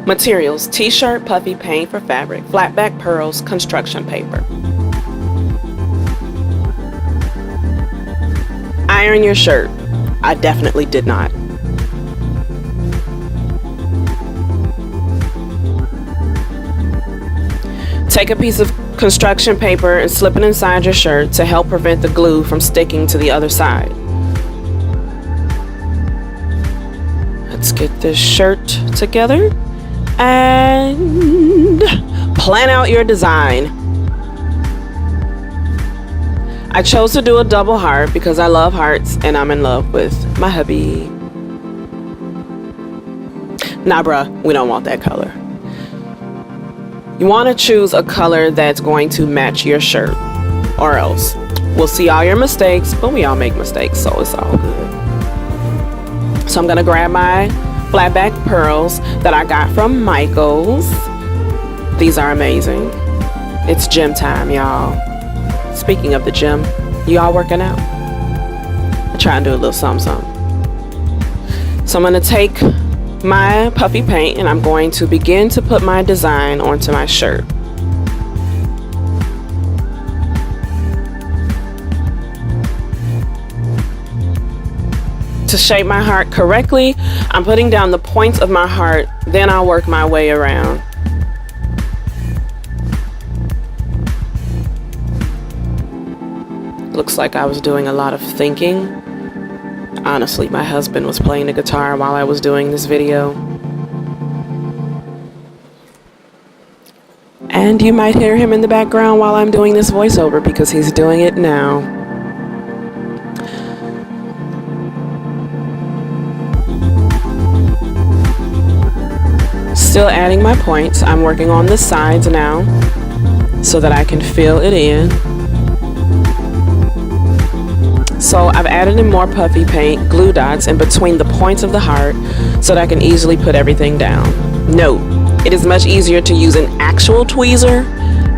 Materials: t-shirt, puffy paint for fabric, flat back pearls, construction paper. Iron your shirt. I definitely did not. Take a piece of construction paper and slip it inside your shirt to help prevent the glue from sticking to the other side. Let's get this shirt together and plan out your design. I chose to do a double heart because I love hearts and I'm in love with my hubby. Nah, bruh, we don't want that color. You want to choose a color that's going to match your shirt, or else we'll see all your mistakes, but we all make mistakes, so it's all good. So I'm gonna grab my flat back pearls that I got from Michael's. These are amazing. It's gym time, y'all. Speaking of the gym, y'all working out? I try and do a little something. So I'm gonna take my puffy paint and I'm going to begin to put my design onto my shirt. To shape my heart correctly, I'm putting down the points of my heart, then I'll work my way around. Looks like I was doing a lot of thinking. Honestly, my husband was playing the guitar while I was doing this video. And you might hear him in the background while I'm doing this voiceover because he's doing it now. Still adding my points. I'm working on the sides now so that I can fill it in. So I've added in more puffy paint, glue dots in between the points of the heart so that I can easily put everything down. Note, it is much easier to use an actual tweezer.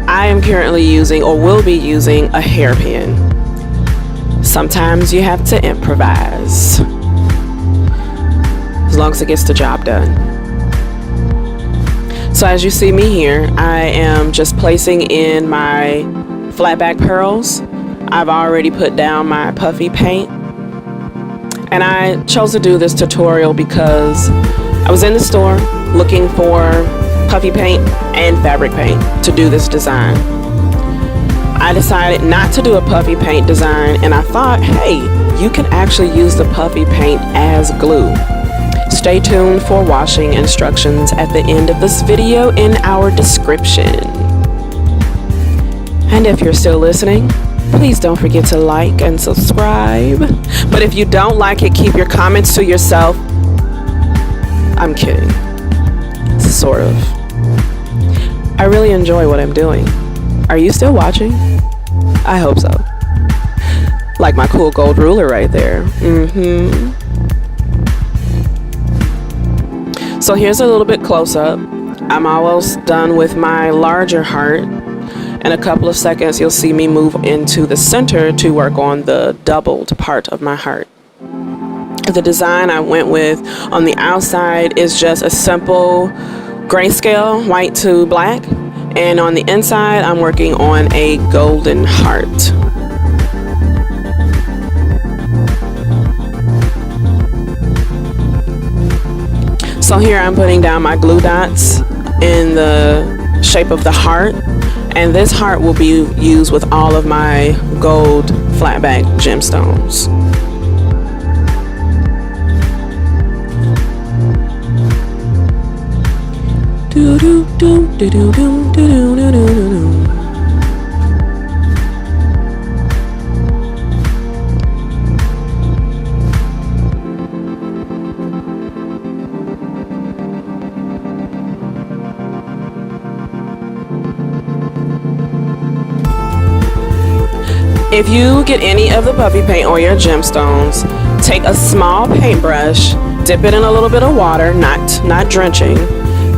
I am currently using, or will be using, a hairpin. Sometimes you have to improvise, as long as it gets the job done. So as you see me here, I am just placing in my flat back pearls. I've already put down my puffy paint. And I chose to do this tutorial because I was in the store looking for puffy paint and fabric paint to do this design. I decided not to do a puffy paint design and I thought, hey, you can actually use the puffy paint as glue. Stay tuned for washing instructions at the end of this video in our description. And if you're still listening, please don't forget to like and subscribe. But if you don't like it, keep your comments to yourself. I'm kidding. Sort of. I really enjoy what I'm doing. Are you still watching? I hope so. Like my cool gold ruler right there. So here's a little bit close up. I'm almost done with my larger heart. In a couple of seconds, you'll see me move into the center to work on the doubled part of my heart. The design I went with on the outside is just a simple grayscale, white to black. And on the inside, I'm working on a golden heart. So here I'm putting down my glue dots in the shape of the heart. And this heart will be used with all of my gold flatback gemstones. If you get any of the puffy paint or your gemstones, take a small paintbrush, dip it in a little bit of water, not drenching,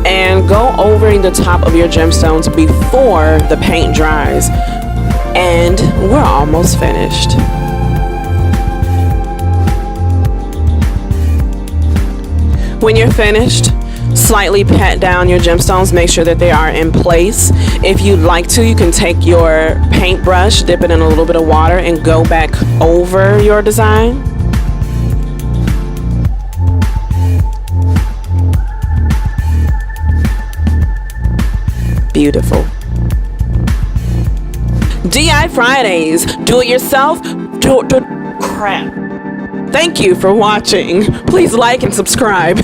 and go over the top of your gemstones before the paint dries. And we're almost finished. When you're finished, slightly pat down your gemstones, make sure that they are in place. If you'd like to, you can take your paintbrush, dip it in a little bit of water, and go back over your design. Beautiful. D.I.Fridays. Do it yourself. Crap. Thank you for watching. Please like and subscribe.